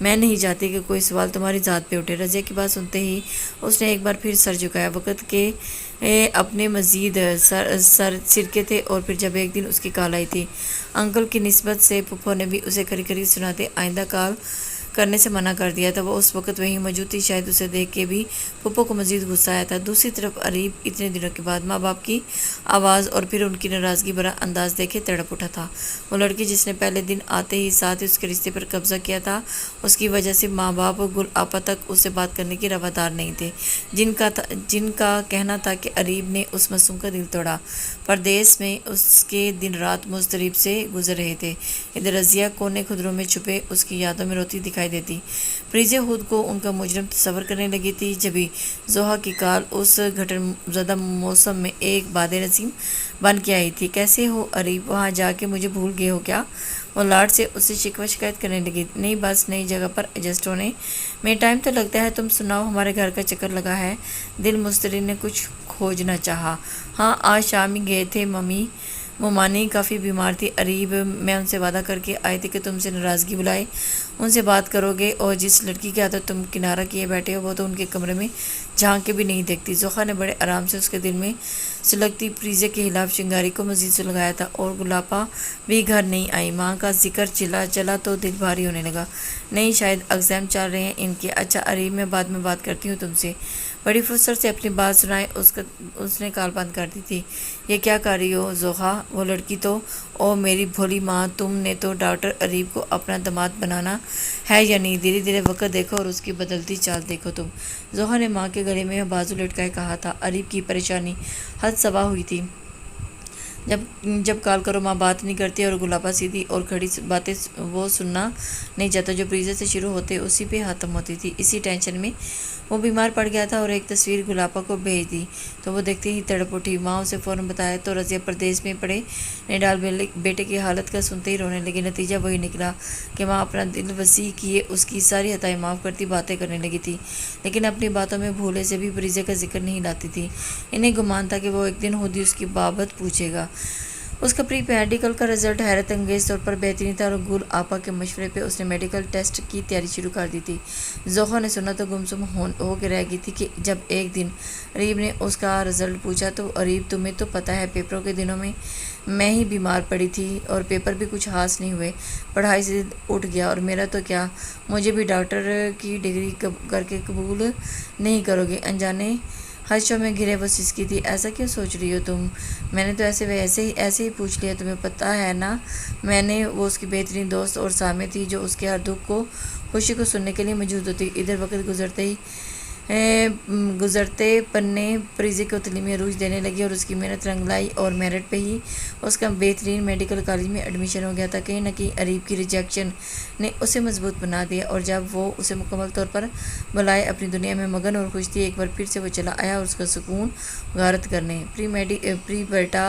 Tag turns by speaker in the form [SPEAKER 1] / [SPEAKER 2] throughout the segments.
[SPEAKER 1] میں نہیں چاہتی کہ کوئی سوال تمہاری ذات پہ اٹھے۔ رضیہ کی بات سنتے ہی اس نے ایک بار پھر سر جھکایا۔ وقت کے اپنے مزید سرکے تھے، اور پھر جب ایک دن اس کی کال آئی تھی انکل کی نسبت سے، پھپھو نے بھی اسے کھری کھری سناتے آئندہ کال کرنے سے منع کر دیا تھا۔ وہ اس وقت وہیں موجود تھی، شاید اسے دیکھ کے بھی پھپھو کو مزید غصہ آیا تھا۔ دوسری طرف اریب اتنے دنوں کے بعد ماں باپ کی آواز اور پھر ان کی ناراضگی بھرا انداز دیکھے تڑپ اٹھا تھا۔ وہ لڑکی جس نے پہلے دن آتے ہی ساتھ اس کے رشتے پر قبضہ کیا تھا، اس کی وجہ سے ماں باپ گل آپا تک اس سے بات کرنے کی روادار نہیں تھے، جن کا کہنا تھا کہ اریب نے اس معصوم کا دل توڑا۔ پردیس میں اس کے دن رات مضطرب سے گزر رہے تھے۔ ادھر رضیہ کونے خدروں میں چھپے اس کی یادوں میں روتی دکھائی دیتی۔ پریزا خود کو ان کا مجرم تصور کرنے لگی تھی۔ جبھی زوہا کی کال اس گھٹن زدہ موسم میں ایک باد نسیم بن کے آئی تھی۔ کیسے ہو اریب؟ وہاں جا کے مجھے بھول گئے ہو کیا؟ وہ لاڈ سے اس سے شکوہ شکایت کرنے لگی۔ نہیں، بس نئی جگہ پر ایڈجسٹ ہونے میں ٹائم تو لگتا ہے۔ تم سناؤ، ہمارے گھر کا چکر لگا ہے؟ دل مستری نے کچھ کھوجنا چاہا۔ ہاں، آج شام ہی گئے تھے ممی، ممانی کافی بیمار تھی اریب، میں ان سے وعدہ کر کے آئی تھی کہ تم سے ناراضگی بلائے ان سے بات کرو گے، اور جس لڑکی کی عادت تم کنارہ کیے بیٹھے ہو وہ تو ان کے کمرے میں جھانک کے بھی نہیں دیکھتی۔ زوہا نے بڑے آرام سے اس کے دل میں سلگتی پریزے کے خلاف چنگاری کو مزید سلگایا تھا۔ اور گلاپا بھی گھر نہیں آئی۔ ماں کا ذکر چلا تو دل بھاری ہونے لگا۔ نہیں، شاید ایگزام چل رہے ہیں ان کے۔ اچھا اریب، میں بعد میں بات کرتی ہوں تم سے۔ بڑی فرصت سے اپنی بات سنائے اس نے کال بند کر دی تھی۔ یہ کیا کر رہی ہو زوہا؟ وہ لڑکی تو، او میری بھولی ماں، تم نے تو ڈاکٹر اریب کو اپنا داماد بنانا ہے یا نہیں؟ دھیرے دھیرے وقت دیکھو اور اس کی بدلتی چال دیکھو تم۔ زوہا نے ماں کے گلے میں بازو لٹکائے کہا تھا۔ اریب کی پریشانی حد سوا ہوئی تھی۔ جب کال کرو ماں بات نہیں کرتی، اور گلاپا سیدھی اور کھڑی باتیں وہ سننا نہیں چاہتا جو پریزا سے شروع ہوتے اسی پہ ختم ہوتی تھی۔ اسی ٹینشن میں وہ بیمار پڑ گیا تھا، اور ایک تصویر گلاپا کو بھیج دی تو وہ دیکھتے ہی تڑپ اٹھی۔ ماں اسے فوراً بتایا تو رضیہ پردیس میں پڑے نڈال بیٹے کی حالت کا سنتے ہی رونے لگی۔ نتیجہ وہی نکلا کہ ماں اپنا دل وسیع کیے اس کی ساری خطائیں معاف کرتی باتیں کرنے لگی تھی، لیکن اپنی باتوں میں بھولے سے بھی پریزا کا ذکر نہیں لاتی تھی۔ انہیں گمان تھا کہ وہ ایک دن خود ہی اس کی بابت پوچھے گا۔ اس کا پری میڈیکل کا رزلٹ حیرت انگیز طور پر بہترین تھا، اور گل آپا کے مشورے پہ اس نے میڈیکل ٹیسٹ کی تیاری شروع کر دی تھی۔ زوہا نے سنا تو گمسم ہو کے رہ گئی تھی کہ جب ایک دن اریب نے اس کا رزلٹ پوچھا تو اریب، تمہیں تو پتہ ہے پیپروں کے دنوں میں ہی بیمار پڑی تھی، اور پیپر بھی کچھ خاص نہیں ہوئے، پڑھائی سے اٹھ گیا، اور میرا تو کیا، مجھے بھی ڈاکٹر کی ڈگری کر کے قبول نہیں کرو گے؟ انجانے خدشوں میں گھرے وہ سسکی تھی۔ ایسا کیوں سوچ رہی ہو تم؟ میں نے تو ایسے ہی پوچھ لیا، تمہیں پتہ ہے نا میں نے، وہ اس کی بہترین دوست اور سامع تھی جو اس کے ہر دکھ کو خوشی کو سننے کے لیے موجود ہوتی۔ ادھر وقت گزرتے پنے پریزے کو تعلیمی عروج دینے لگی، اور اس کی محنت رنگ لائی، اور میرٹ پہ ہی اس کا بہترین میڈیکل کالج میں ایڈمیشن ہو گیا تھا۔ کہیں نہ کہیں اریب کی ریجیکشن نے اسے مضبوط بنا دیا، اور جب وہ اسے مکمل طور پر بلائے اپنی دنیا میں مگن اور خوش تھی، ایک بار پھر سے وہ چلا آیا اور اس کا سکون غارت کرنے۔ پری بیٹا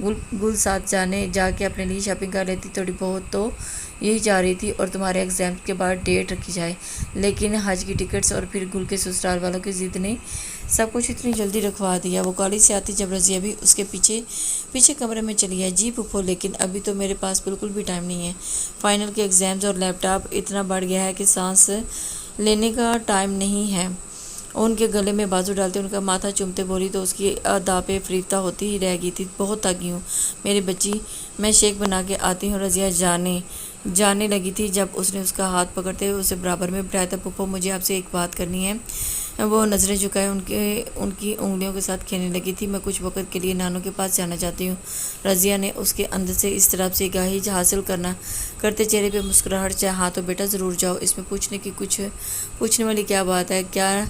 [SPEAKER 1] گل ساتھ جا کے اپنے لیے شاپنگ کر لیتی، تھوڑی بہت تو یہی چاہ رہی تھی، اور تمہارے ایگزام کے بعد ڈیٹ رکھی جائے، لیکن حج کی ٹکٹس اور پھر گل کے سسرال والوں کی ضد نے سب کچھ اتنی جلدی رکھوا دیا۔ وہ کالج سے آتی جب رضیہ بھی اس کے پیچھے کمرے میں چلی ہے۔ جی پھپھو، لیکن ابھی تو میرے پاس بالکل بھی ٹائم نہیں ہے۔ فائنل کے ایگزامز اور لیپ ٹاپ اتنا بڑھ گیا ہے کہ سانس لینے کا ٹائم نہیں ہے۔ ان کے گلے میں بازو ڈالتے ان کا ماتھا چومتے بولی تو اس کی ادا پہ فریفتہ ہوتی ہی رہ گئی تھی۔ بہت تھکی ہوں میری بچی، میں شیک بنا کے آتی ہوں۔ رضیہ جانے لگی تھی جب اس نے اس کا ہاتھ پکڑتے ہوئے اسے برابر میں بٹھایا تھا۔ پھپھو، مجھے آپ سے ایک بات کرنی ہے۔ وہ نظریں جھکائے ان کی انگلیوں کے ساتھ کھیلنے لگی تھی۔ میں کچھ وقت کے لیے نانو کے پاس جانا چاہتی ہوں۔ رضیہ نے اس کے اندر سے اس طرف سے گاہی حاصل کرتے چہرے پہ مسکراہٹ چاہے۔ ہاں تو بیٹا ضرور جاؤ، اس میں پوچھنے والی کیا بات ہے؟ کیا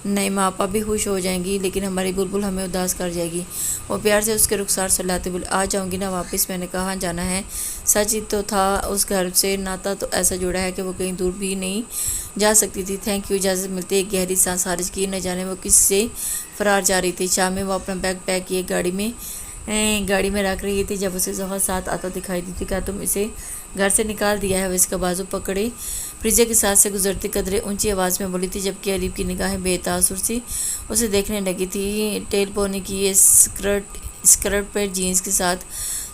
[SPEAKER 1] نعیمہ آپا بھی خوش ہو جائیں گی، لیکن ہماری بلبل ہمیں اداس کر جائے گی۔ وہ پیار سے اس کے رخسار سلاتے بولے، آ جاؤں گی نا واپس، میں نے کہاں جانا ہے؟ سچ ہی تو تھا، اس گھر سے ناتا تو ایسا جوڑا ہے کہ وہ کہیں دور بھی نہیں جا سکتی تھی۔ Thank you. اجازت ملتے ایک گہری سانس خارج کی، نہ جانے وہ کس سے فرار جا رہی تھی۔ شام میں وہ اپنا بیگ پیک کیے گاڑی میں رکھ رہی تھی جب اسے زوہا ساتھ آتا دکھائی دی تھی۔ کیا تم اسے گھر سے نکال دیا ہے؟ وہ اس کا بازو پکڑے پریزا کے ساتھ سے گزرتی قدرے اونچی آواز میں بولی تھی، جبکہ اریب کی نگاہیں بے تاثر سی اسے دیکھنے لگی تھی۔ ٹیل پونے کی یہ اسکرٹ پہ جینس کے ساتھ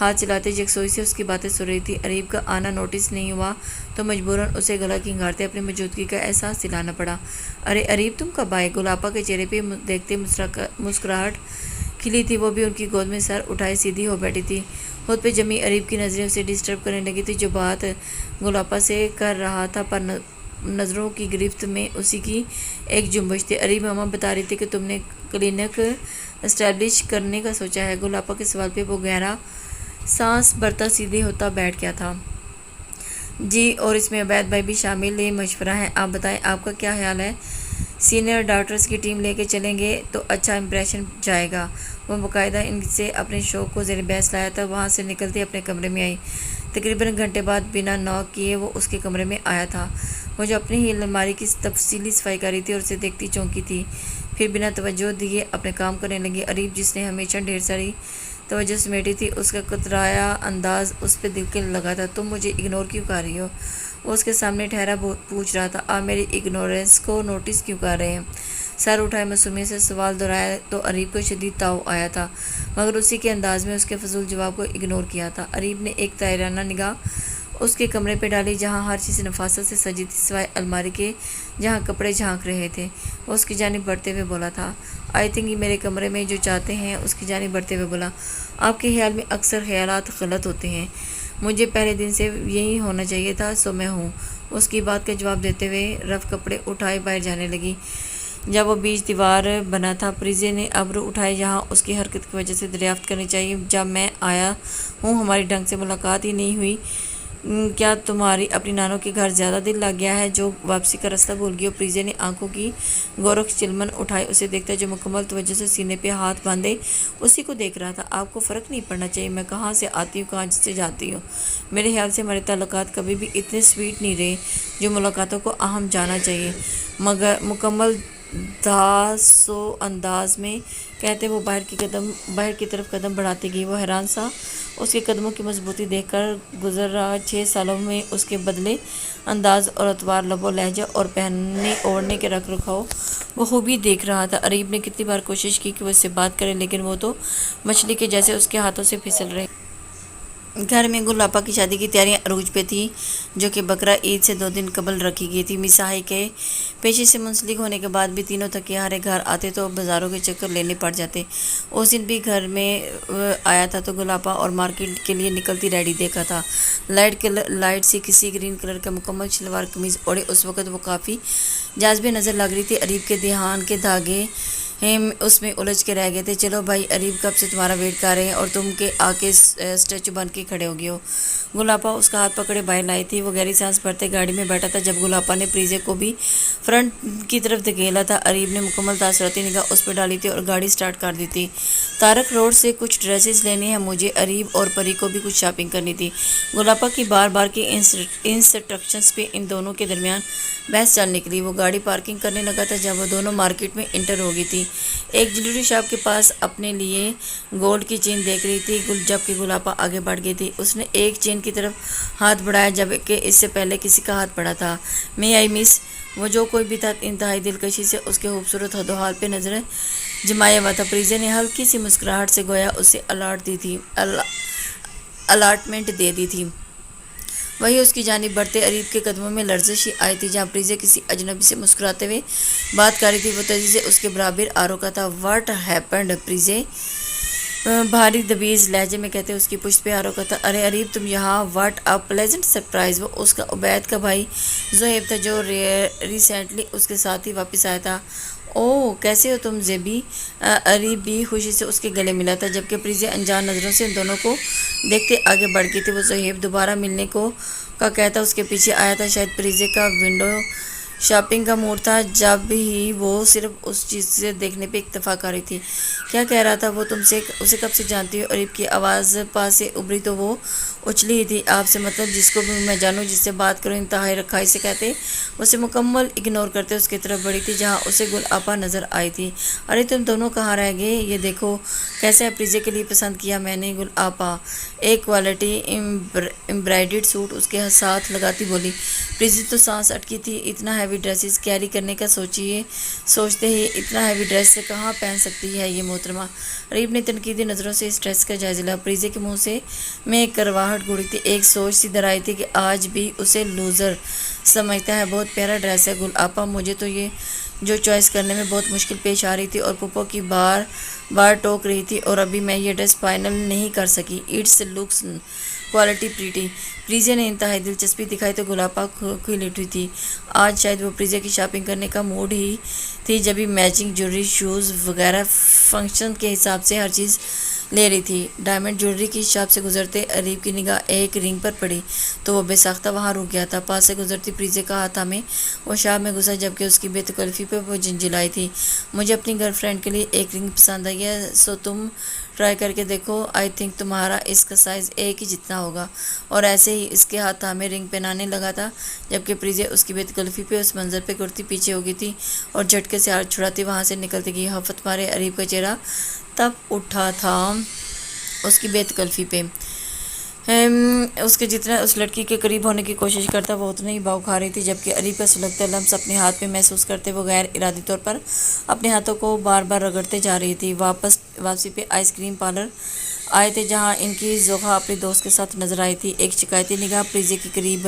[SPEAKER 1] ہاتھ چلاتے یکسوئی سے اس کی باتیں سن رہی تھی۔ اریب کا آنا نوٹس نہیں ہوا تو مجبوراً اسے گلا کھنگارتے اپنی موجودگی کا احساس دلانا پڑا۔ ارے اریب تم کب آئے؟ گلابا کے چہرے پہ دیکھتے مسکراہٹ کھلی تھی، وہ بھی ان کی گود میں سر اٹھائے سیدھی ہو بیٹھی تھی۔ خود پہ جمی اریب کی نظریں اسے ڈسٹرب کرنے لگی تھی۔ جو بات گلابا سے کر رہا تھا پر نظروں کی گرفت میں اسی کی ایک جنبش تھی۔ اریب ماما بتا رہی تھی کہ تم نے کلینک اسٹیبلش کرنے کا سوچا ہے؟ گلابا کے سوال پہ وہ گہرا سانس بھرتا سیدھے ہوتا بیٹھ گیا تھا۔ جی، اور اس میں عبید بھائی بھی شامل، یہ مشورہ ہے، آپ بتائیں آپ کا کیا خیال ہے؟ سینئر ڈاکٹرز کی ٹیم لے کے چلیں گے تو اچھا امپریشن جائے گا۔ وہ باقاعدہ ان سے اپنے شوق کو زیر بحث لایا تھا۔ وہاں سے نکلتی اپنے کمرے میں آئی۔ تقریباً گھنٹے بعد بنا نوک کیے وہ اس کے کمرے میں آیا تھا۔ وہ جو اپنی ہی الماری کی تفصیلی صفائی کر رہی تھی اور اسے دیکھتی چونکی تھی، پھر بنا توجہ دیے اپنے کام کرنے لگی۔ اریب جس نے ہمیشہ ڈھیر ساری توجہ سمیٹی تھی، اس کا کترایا انداز اس پہ دل کے لگا تھا۔ تم مجھے اگنور کیوں کر رہی ہو؟ وہ اس کے سامنے ٹھہرا پوچھ رہا تھا۔ آپ میری اگنورنس کو نوٹس کیوں کر رہے ہیں؟ سر اٹھائے معصومیت سے سوال دہرایا تو اریب کو شدید تاؤ آیا تھا، مگر اسی کے انداز میں اس کے فضول جواب کو اگنور کیا تھا۔ اریب نے ایک طائرانہ نگاہ اس کے کمرے پہ ڈالی جہاں ہر چیز نفاست سے سجی تھی سوائے الماری کے جہاں کپڑے جھانک رہے تھے۔ وہ اس کی جانب بڑھتے ہوئے بولا تھا، آئی تھنک یہ میرے کمرے میں جو چاہتے ہیں۔ اس کی جانب بڑھتے ہوئے بولا، آپ کے خیال میں اکثر خیالات غلط ہوتے ہیں، مجھے پہلے دن سے یہی ہونا چاہیے تھا، سو میں ہوں۔ اس کی بات کا جواب دیتے ہوئے رف کپڑے اٹھائے باہر جانے لگی۔ جب وہ بیچ دیوار بنا تھا، پریزے نے ابرو اٹھائے یہاں اس کی حرکت کی وجہ سے دریافت کرنی چاہیے۔ جب میں آیا ہوں ہماری ڈھنگ سے ملاقات ہی نہیں ہوئی، کیا تمہاری اپنی نانوں کے گھر زیادہ دل لگ گیا ہے جو واپسی کا راستہ بھول گئی ہو؟ پریزے نے آنکھوں کی گورکھ چلمن اٹھائی، اسے دیکھتا جو مکمل توجہ سے سینے پہ ہاتھ باندھے اسی کو دیکھ رہا تھا۔ آپ کو فرق نہیں پڑنا چاہیے میں کہاں سے آتی ہوں، کہاں سے جاتی ہوں۔ میرے خیال سے ہمارے تعلقات کبھی بھی اتنے سویٹ نہیں رہے جو ملاقاتوں کو اہم جانا چاہیے، مگر مکمل دھاسو انداز میں کہتے وہ باہر کی طرف قدم بڑھاتی گئی۔ وہ حیران سا اس کے قدموں کی مضبوطی دیکھ کر، گزرا 6 سالوں میں اس کے بدلے انداز اور اتوار، لب و لہجہ اور پہننے اوڑھنے کے رکھ رکھاؤ بخوبی دیکھ رہا تھا۔ اریب نے کتنی بار کوشش کی کہ وہ اس سے بات کرے، لیکن وہ تو مچھلی کے جیسے اس کے ہاتھوں سے پھسل رہی۔ گھر میں گلابا کی شادی کی تیاریاں عروج پہ تھیں، جو کہ بقرہ عید سے 2 دن قبل رکھی گئی تھی۔ مساحی کے پیشے سے منسلک ہونے کے بعد بھی تینوں تھکے ہارے گھر آتے تو بازاروں کے چکر لینے پڑ جاتے۔ اس دن بھی گھر میں آیا تھا تو گلابا اور مارکیٹ کے لیے نکلتی ریڈی دیکھا تھا۔ لائٹ سی کسی گرین کلر کا مکمل شلوار قمیض اوڑھے اس وقت وہ کافی جاذب نظر لگ رہی تھی۔ اریب کے دھیان کے دھاگے اس میں الجھ کے رہ گئے تھے۔ چلو بھائی، اریب کب سے تمہارا ویٹ کر رہے ہیں اور تم کے آ کے اسٹیچو بن کے کھڑے ہو گئے ہو۔ گلابا اس کا ہاتھ پکڑے باہر لائی تھی۔ وہ گہری سانس بھرتے گاڑی میں بیٹھا تھا جب گلابا نے پریزے کو بھی فرنٹ کی طرف دھکیلا تھا۔ اریب نے مکمل تاثراتی نگاہ اس پہ ڈالی تھی اور گاڑی سٹارٹ کر دی تھی۔ تارک روڈ سے کچھ ڈریسز لینے ہیں مجھے، اریب اور پری کو بھی کچھ شاپنگ کرنی تھی۔ گلابا کی بار بار کی انسٹرکشنز پہ ان دونوں کے درمیان بحث چل نکلی۔ وہ گاڑی پارکنگ کرنے لگا تھا جب وہ دونوں مارکیٹ میں انٹر ہو گئی تھی۔ ایک جیولری شاپ کے پاس اپنے لیے گولڈ کی چین دیکھ رہی تھی جبکہ گلابا آگے بڑھ گئی تھی۔ اس نے ایک چین کی طرف ہاتھ بڑھایا جبکہ اس سے پہلے کسی کا ہاتھ بڑھا تھا۔ میں آئی مس، وہ جو کوئی بھی تھا انتہائی دلکشی سے اس کے خوبصورت حد و حال پہ نظریں جمائے ہوا تھا۔ پریزے نے ہلکی سی مسکراہٹ سے گویا اسے الاٹمنٹ دے دی تھی۔ وہی اس کی جانب بڑھتے اریب کے قدموں میں لرزش ہی آئی تھی۔ جہاں پریزے کسی اجنبی سے مسکراتے ہوئے بات کر رہی تھی وہ تیزی سے اس کے برابر آ رکا تھا۔ What happened? پریزے بھاری دبیز لہجے میں کہتے اس کی پشت پہ آ رکا تھا۔ ارے اریب تم یہاں، واٹ اے پلیزنٹ سرپرائز۔ وہ اس کا عبید کا بھائی زہیب تھا جو ریسنٹلی اس کے ساتھ ہی واپس آیا تھا۔ اوہ کیسے ہو تم زیبی؟ اریب بھی خوشی سے اس کے گلے ملا تھا جبکہ پریزے انجان نظروں سے ان دونوں کو دیکھتے آگے بڑھ گئی تھی۔ وہ زہیب دوبارہ ملنے کا کہتا اس کے پیچھے آیا تھا۔ شاید پریزے کا ونڈو شاپنگ کا موڈ تھا جب ہی وہ صرف اس چیز سے دیکھنے پہ اکتفا کر رہی تھی۔ کیا کہہ رہا تھا وہ؟ تم سے اسے کب سے جانتی ہو؟ اریب کی آواز پاس سے ابھری تو وہ اچھلی ہی تھی۔ آپ سے مطلب جس کو بھی میں جانوں، جس سے بات کروں، انتہائی رکھائی سے کہتے اسے مکمل اگنور کرتے اس کی طرف بڑھی تھی جہاں اسے گل آپا نظر آئی تھی۔ ارے تم دونوں کہاں رہ گئے؟ یہ دیکھو کیسا ہے پریزے کے لیے پسند کیا میں نے۔ گل آپا ایک کوالٹی امبرائڈڈ سوٹ اس کے ساتھ لگاتی بولی۔ پریزے تو سانس اٹکی تھی، اتنا ہیوی ہیوی ڈریسز کیری کرنے کا سوچتے ہی اتنا ہیوی ڈریس سے کہاں پہن سکتی ہے یہ محترمہ۔ اریب نے تنقیدی نظروں سے اس ڈریس کا جائزہ لیا۔ پریزے کے منہ سے میں ایک کرواہٹ گڑی تھی، ایک سوچ سی درائی تھی کہ آج بھی اسے لوزر سمجھتا ہے۔ بہت پیارا ڈریس ہے گل آپا، مجھے تو یہ جو چوائس کرنے میں بہت مشکل پیش آ رہی تھی اور پھپھو کی بار بار ٹوک رہی تھی اور ابھی میں یہ ڈریس فائنل نہیں کر سکی۔ It's looks quality pretty. پریزے نے انتہائی دلچسپی دکھائی تو گل آپا کھل اٹھی تھی۔ آج شاید وہ پریزے کی شاپنگ کرنے کا موڈ ہی تھی، جبھی میچنگ جویلری، شوز وغیرہ فنکشن کے حساب سے ہر چیز لے رہی تھی۔ ڈائمنڈ جویلری کی شاپ سے گزرتے اریب کی نگاہ ایک رنگ پر پڑی تو وہ بے ساختہ وہاں رک گیا تھا۔ پاس سے گزرتی پریزے کا ہاتھ میں وہ شاپ میں گھسا جبکہ اس کی بے تکلفی پہ وہ جھنجھلائی تھی۔ مجھے اپنی گرل فرینڈ کے لیے ایک رنگ پسند آئی ہے، سو تم ٹرائی کر کے دیکھو، آئی تھنک تمہارا اس کا سائز ایک ہی جتنا ہوگا۔ اور ایسے ہی اس کے ہاتھ میں رنگ پہنانے لگا تھا جبکہ پریزے اس کی بے تکلفی پہ اس منظر پہ کرتی پیچھے ہو گئی تھی اور جھٹکے سے ہاتھ چھڑاتی وہاں سے نکلتی گئی۔ ہفت مارے اریب کا چہرہ تب اٹھا تھا اس کی بے تکلفی پہ۔ اس کے جتنا اس لڑکی کے قریب ہونے کی کوشش کرتا وہ اتنا ہی بھاؤ کھا رہی تھی، جبکہ اریب کا سلگتا لمس اپنے ہاتھ پہ محسوس کرتے وہ غیر ارادی طور پر اپنے ہاتھوں کو بار بار رگڑتے جا رہی تھی۔ واپسی پہ آئس کریم پارلر آئے تھے جہاں ان کی زوخا اپنے دوست کے ساتھ نظر آئی تھی۔ ایک شکایتی نگاہ پریزے کے قریب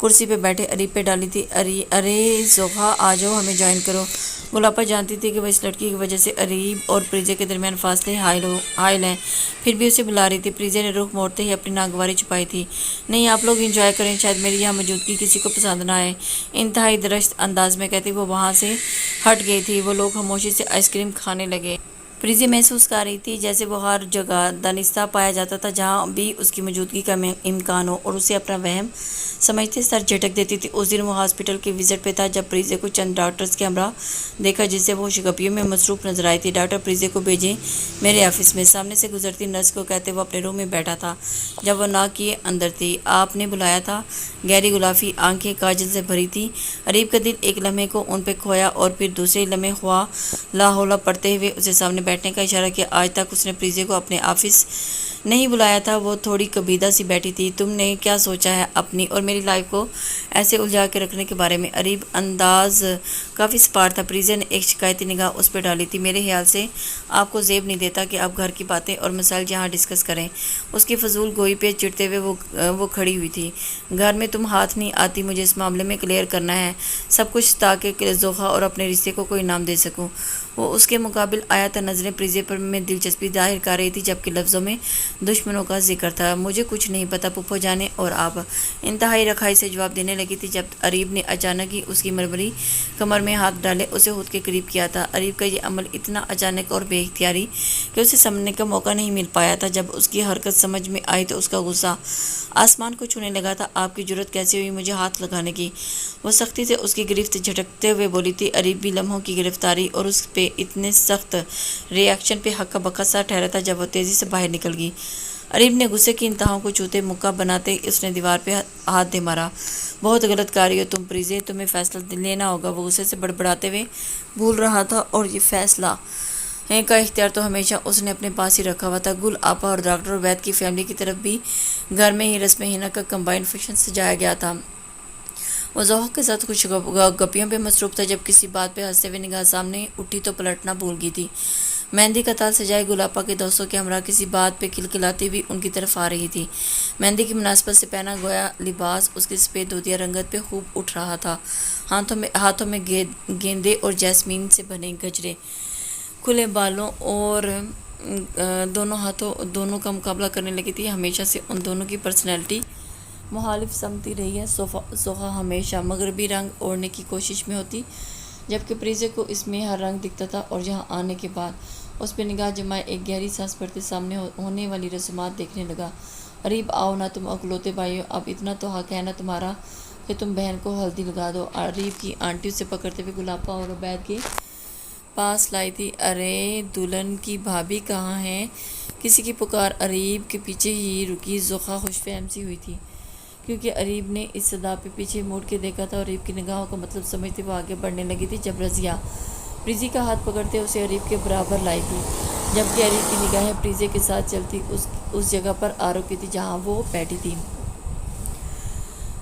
[SPEAKER 1] کرسی پہ بیٹھے اریب پہ ڈالی تھی۔ ارے زوخا آ جاؤ، ہمیں جوائن کرو۔ گل آپا جانتی تھی کہ وہ اس لڑکی کی وجہ سے اریب اور پریزے کے درمیان فاصلے حائل ہیں، پھر بھی اسے بلا رہی تھی۔ پریزے نے رخ موڑتے ہی اپنی ناگواری چھپائی تھی۔ نہیں، آپ لوگ انجوائے کریں، شاید میری یہاں موجودگی کسی کو پسند نہ آئے، انتہائی درشت انداز میں کہتی وہ وہاں سے ہٹ گئی تھی۔ وہ لوگ خاموشی سے آئس کریم کھانے لگے۔ پریزے محسوس کر رہی تھی جیسے وہ ہر جگہ دانستہ پایا جاتا تھا جہاں بھی اس کی موجودگی کا امکان ہو، اور اسے اپنا وہم سمجھتے سر جھٹک دیتی تھی۔ اس دن وہ ہاسپٹل کے وزٹ پہ تھا جب پریزے کو چند ڈاکٹرز کے ہمراہ دیکھا جس سے وہ شگپیوں میں مصروف نظر آئی تھی۔ ڈاکٹر پریزے کو بھیجیں میرے آفس میں، سامنے سے گزرتی نرس کو کہتے وہ اپنے روم میں بیٹھا تھا جب وہ ناک کیے اندر تھی۔ آپ نے بلایا تھا؟ گہری گلافی آنکھیں کاجل سے بھری تھی۔ اریب کا دل ایک لمحے کو ان پہ کھویا اور پھر دوسرے لمحے ہوا لاحولہ پڑھتے ہوئے اسے سامنے بیٹھنے کا اشارہ کیا۔ آج تک اس نے پریزے کو اپنے آفس نہیں بلایا تھا، وہ تھوڑی کبیدہ سی بیٹھی تھی۔ تم نے کیا سوچا ہے اپنی اور میری لائف کو ایسے الجھا کے رکھنے کے بارے میں؟ اریب انداز کافی سپاٹ تھا۔ پریزے نے ایک شکایتی نگاہ اس پہ ڈالی تھی۔ میرے خیال سے آپ کو زیب نہیں دیتا کہ آپ گھر کی باتیں اور مسائل یہاں ڈسکس کریں۔ اس کی فضول گوئی پہ چڑھتے ہوئے وہ کھڑی ہوئی تھی۔ گھر میں تم ہاتھ نہیں آتی، مجھے اس معاملے میں کلیئر کرنا ہے سب کچھ تاکہ زوخا اور اپنے رشتے کو کوئی نام دے سکوں۔ وہ اس کے مقابل آیا تھا، نظریں پریزے پر میں دلچسپی ظاہر کر رہی تھی جبکہ لفظوں میں دشمنوں کا ذکر تھا۔ مجھے کچھ نہیں پتا پھپھو جانے، اور آپ انتہائی رکھائی سے جواب دینے لگی تھی جب اریب نے اچانک ہی اس کی مرمری کمر میں ہاتھ ڈالے اسے خود کے قریب کیا تھا۔ اریب کا یہ عمل اتنا اچانک اور بے اختیاری کہ اسے سمجھنے کا موقع نہیں مل پایا تھا۔ جب اس کی حرکت سمجھ میں آئی تو اس کا غصہ آسمان کو چھونے لگا تھا۔ آپ کی جرأت کیسے ہوئی مجھے ہاتھ لگانے کی؟ وہ سختی سے اس کی گرفت جھٹکتے ہوئے بولی تھی۔ اریب بھی لمحوں کی گرفتاری اور اس پہ اتنے سخت ری ایکشن پہ ہکا بکا سا ٹھہرا تھا جب وہ تیزی سے باہر نکل گئی۔ اریب نے غصے کی انتہاؤں کو چھوتے مکہ بناتے اس نے دیوار پہ ہاتھ دے مارا۔ بہت غلط کر رہی ہو تم پریزے، تمہیں فیصلہ لینا ہوگا۔ وہ غصے سے بڑبڑاتے ہوئے بول رہا تھا اور یہ فیصلہ کا اختیار تو ہمیشہ اس نے اپنے پاس ہی رکھا ہوا تھا۔ گل آپا اور ڈاکٹر عبید کی فیملی کی طرف بھی گھر میں ہی رسم حنا کا کمبائنڈ فنکشن سجایا گیا تھا۔ وہ ذوق کے ساتھ کچھ گپیوں پہ مصروف تھا جب کسی بات پہ ہنستے ہوئے نگاہ سامنے اٹھی تو پلٹنا بھول گئی تھی۔ مہندی کا تال سجائے گل آپا کے دوستوں کے ہمراہ کسی بات پہ کلکلاتی ہوئی ان کی طرف آ رہی تھی۔ مہندی کی مناسبت سے پہنا گویا لباس اس کے سفید دھوتیا رنگت پہ خوب اٹھ رہا تھا۔ ہاتھوں میں گیندے اور جیسمین سے بنے گجرے، کھلے بالوں اور دونوں کا مقابلہ کرنے لگی تھی۔ ہمیشہ سے ان دونوں کی پرسنالٹی مخالف سمتی رہی ہے۔ زوخا ہمیشہ مغربی رنگ اوڑھنے کی کوشش میں ہوتی جبکہ پریزے کو اس میں ہر رنگ دکھتا تھا، اور یہاں آنے کے بعد اس پہ نگاہ جمائے ایک گہری سانس بھرتے سامنے ہونے والی رسومات دیکھنے لگا۔ اریب آؤ نا تم اکلوتے بھائی ہو، اب اتنا تو حق ہے نا تمہارا کہ تم بہن کو ہلدی لگا دو۔ اریب کی آنٹی اسے پکڑتے ہوئے گل آپا اور عبید کے پاس لائی تھی۔ ارے دلہن کی بھابھی کہاں ہے؟ کسی کی پکار اریب کے پیچھے ہی رکی۔ زوخا خوش فہم سی ہوئی تھی کیونکہ اریب نے اس صدا پہ پیچھے موڑ کے دیکھا تھا اور اریب کی نگاہوں کا مطلب سمجھتے وہ آگے بڑھنے لگی تھی جب رضیہ پریزے کا ہاتھ پکڑتے اسے اریب کے برابر لائی تھی جبکہ اریب کی نگاہیں پریزے کے ساتھ چلتی اس جگہ پر آ رکی تھی جہاں وہ بیٹھی تھی۔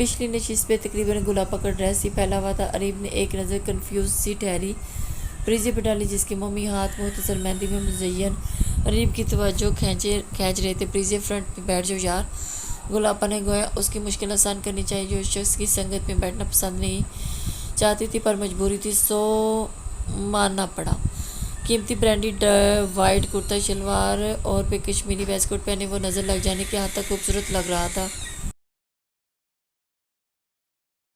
[SPEAKER 1] پچھلی نشست پہ تقریباً گلابا کا ڈریس ہی پھیلا ہوا تھا۔ اریب نے ایک نظر کنفیوز سی ٹھہری پریزی پہ ڈالی جس کے مومی ہاتھ مختصر مہندی میں مزین اریب کی توجہ کھینچ رہے تھے۔ پریزی فرنٹ پہ بیٹھ جاؤ یار، گلابا نے گویا اس کی مشکل آسان کرنی چاہیے جو اس شخص کی سنگت میں بیٹھنا پسند نہیں چاہتی تھی پر مجبوری تھی، سو ماننا پڑا۔ قیمتی برانڈی وائٹ کرتا شلوار اور پہ کشمیری ویسٹ کوٹ پہنے وہ نظر لگ جانے کی حد تک خوبصورت لگ رہا تھا۔